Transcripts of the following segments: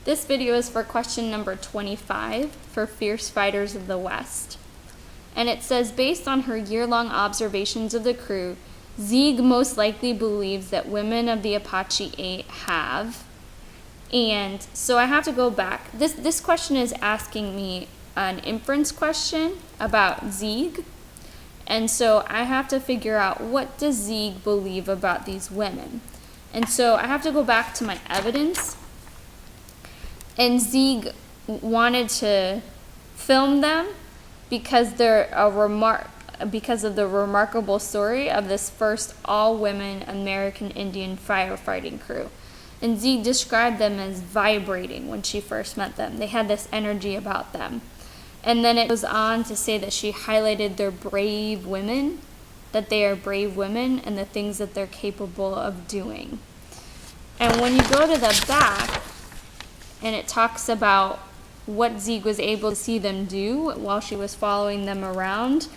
This video is for question number 25 for Fierce Fighters of the West. And it says, based on her year-long observations of the crew, Zieg most likely believes that women of the Apache 8 have. And so I have to go back. This question is asking me an inference question about Zieg. And so I have to figure out, what does Zieg believe about these women? And so I have to go back to my evidence. And Zieg wanted to film them because because of the remarkable story of this first all-women American Indian firefighting crew. And Zieg described them as vibrating when she first met them. They had this energy about them. And then it goes on to say that she highlighted their brave women, that they are brave women and the things that they're capable of doing. And when you go to the back, and it talks about what Zieg was able to see them do while she was following them around.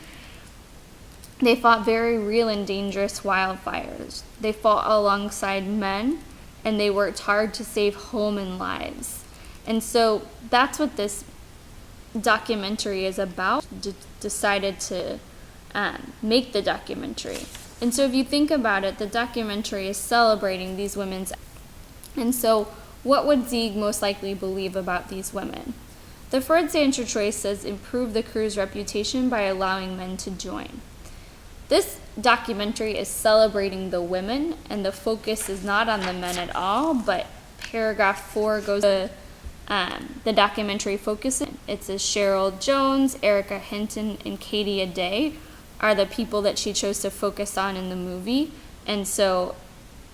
They fought very real and dangerous wildfires. They fought alongside men, and they worked hard to save home and lives. And so that's what this documentary is about. Decided to make the documentary. And so if you think about it, the documentary is celebrating these women's. And so what would Zieg most likely believe about these women? The first answer choice says improve the crew's reputation by allowing men to join. This documentary is celebrating the women, and the focus is not on the men at all, but paragraph 4 goes to the documentary focuses. It says Cheryl Jones, Erica Hinton, and Katie Aday are the people that she chose to focus on in the movie, and so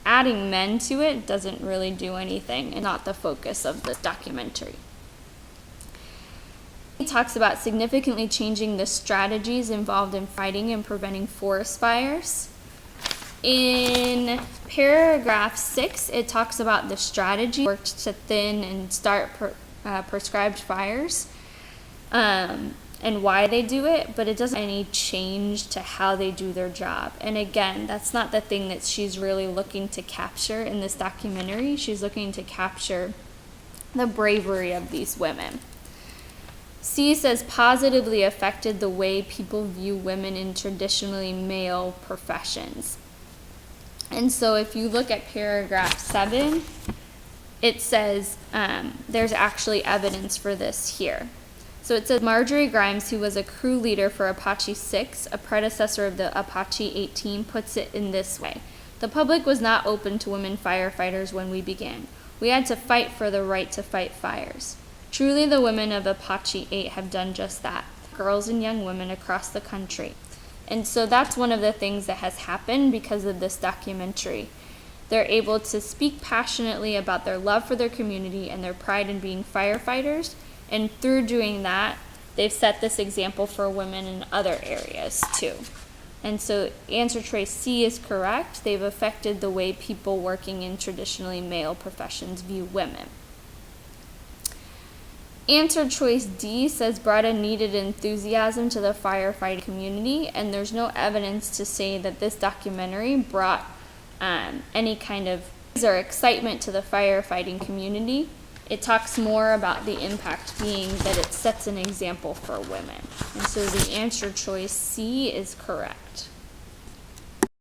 adding men to it doesn't really do anything and not the focus of the documentary. It talks about significantly changing the strategies involved in fighting and preventing forest fires. In paragraph 6, it talks about the strategy worked to thin and start prescribed fires and why they do it, but it doesn't any change to how they do their job. And again, that's not the thing that she's really looking to capture in this documentary. She's looking to capture the bravery of these women. C says positively affected the way people view women in traditionally male professions. And so if you look at paragraph 7, it says there's actually evidence for this here. So it says Marjorie Grimes, who was a crew leader for Apache 6, a predecessor of the Apache 18, puts it in this way. The public was not open to women firefighters when we began. We had to fight for the right to fight fires. Truly the women of Apache 8 have done just that, girls and young women across the country. And so that's one of the things that has happened because of this documentary. They're able to speak passionately about their love for their community and their pride in being firefighters. And through doing that, they've set this example for women in other areas too. And so answer choice C is correct. They've affected the way people working in traditionally male professions view women. Answer choice D says brought a needed enthusiasm to the firefighting community, and there's no evidence to say that this documentary brought any kind of or excitement to the firefighting community. It talks more about the impact being that it sets an example for women. And so the answer choice C is correct.